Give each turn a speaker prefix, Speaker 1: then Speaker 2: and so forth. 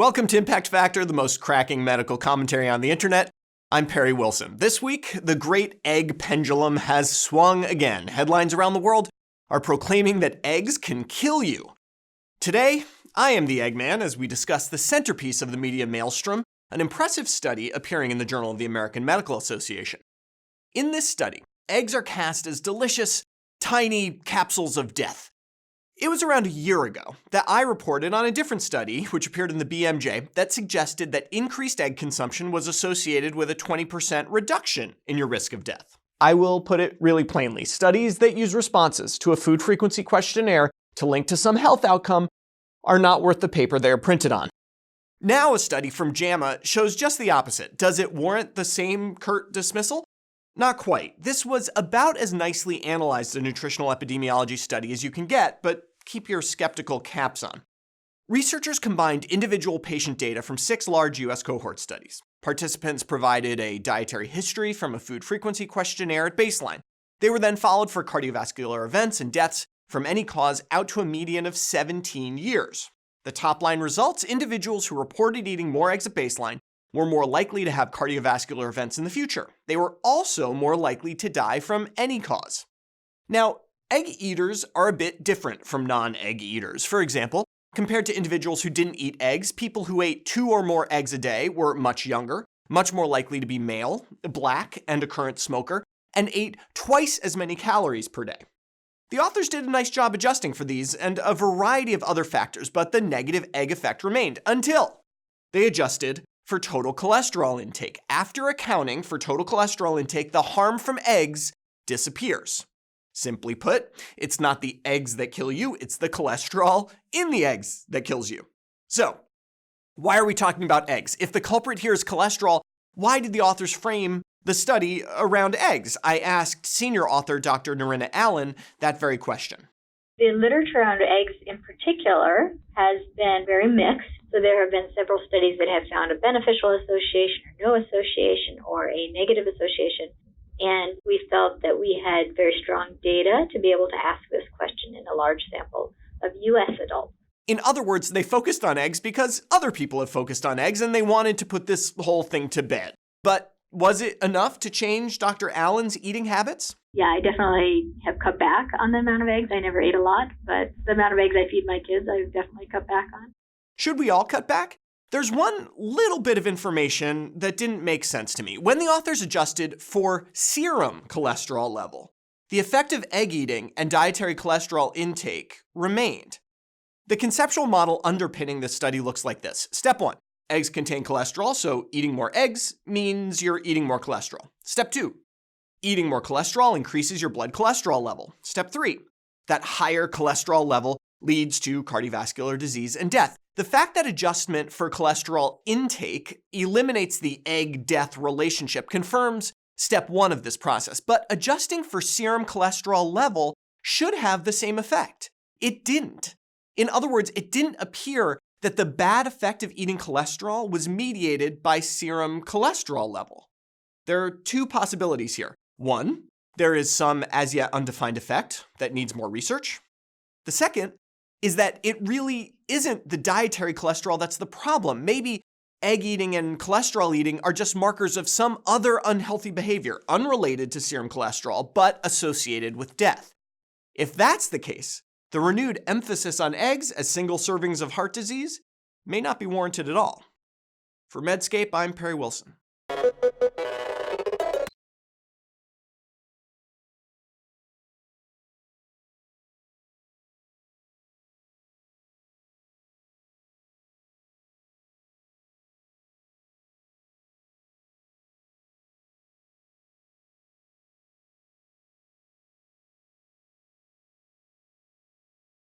Speaker 1: Welcome to Impact Factor, the most cracking medical commentary on the internet. I'm Perry Wilson. This week, the great egg pendulum has swung again. Headlines around the world are proclaiming that eggs can kill you. Today, I am the Eggman as we discuss the centerpiece of the media maelstrom, an impressive study appearing in the Journal of the American Medical Association. In this study, eggs are cast as delicious, tiny capsules of death. It was around a year ago that I reported on a different study, which appeared in the BMJ, that suggested that increased egg consumption was associated with a 20% reduction in your risk of death. I will put it really plainly. Studies that use responses to a food frequency questionnaire to link to some health outcome are not worth the paper they are printed on. Now a study from JAMA shows just the opposite. Does it warrant the same curt dismissal? Not quite. This was about as nicely analyzed a nutritional epidemiology study as you can get, but keep your skeptical caps on. Researchers combined individual patient data from 6 large U.S. cohort studies. Participants provided a dietary history from a food frequency questionnaire at baseline. They were then followed for cardiovascular events and deaths from any cause out to a median of 17 years. The top-line results, individuals who reported eating more eggs at baseline were more likely to have cardiovascular events in the future. They were also more likely to die from any cause. Now, egg eaters are a bit different from non-egg eaters. For example, compared to individuals who didn't eat eggs, people who ate 2 or more eggs a day were much younger, much more likely to be male, black, and a current smoker, and ate twice as many calories per day. The authors did a nice job adjusting for these and a variety of other factors, but the negative egg effect remained until they adjusted for total cholesterol intake. After accounting for total cholesterol intake, the harm from eggs disappears. Simply put, it's not the eggs that kill you, it's the cholesterol in the eggs that kills you. So, why are we talking about eggs? If the culprit here is cholesterol, why did the authors frame the study around eggs? I asked senior author Dr. Narina Allen that very question.
Speaker 2: The literature around eggs in particular has been very mixed. So there have been several studies that have found a beneficial association or no association or a negative association. And we felt that we had very strong data to be able to ask this question in a large sample of U.S. adults.
Speaker 1: In other words, they focused on eggs because other people have focused on eggs and they wanted to put this whole thing to bed. But was it enough to change Dr. Allen's eating habits?
Speaker 2: Yeah, I definitely have cut back on the amount of eggs. I never ate a lot, but the amount of eggs I feed my kids, I've definitely cut back on.
Speaker 1: Should we all cut back? There's one little bit of information that didn't make sense to me. When the authors adjusted for serum cholesterol level, the effect of egg eating and dietary cholesterol intake remained. The conceptual model underpinning this study looks like this. Step 1, eggs contain cholesterol, so eating more eggs means you're eating more cholesterol. Step 2, eating more cholesterol increases your blood cholesterol level. Step 3, that higher cholesterol level leads to cardiovascular disease and death. The fact that adjustment for cholesterol intake eliminates the egg-death relationship confirms step 1 of this process, but adjusting for serum cholesterol level should have the same effect. It didn't. In other words, it didn't appear that the bad effect of eating cholesterol was mediated by serum cholesterol level. There are 2 possibilities here. 1, there is some as yet undefined effect that needs more research. The second is that it really isn't the dietary cholesterol that's the problem. Maybe egg eating and cholesterol eating are just markers of some other unhealthy behavior, unrelated to serum cholesterol, but associated with death. If that's the case, the renewed emphasis on eggs as single servings of heart disease may not be warranted at all. For Medscape, I'm Perry Wilson.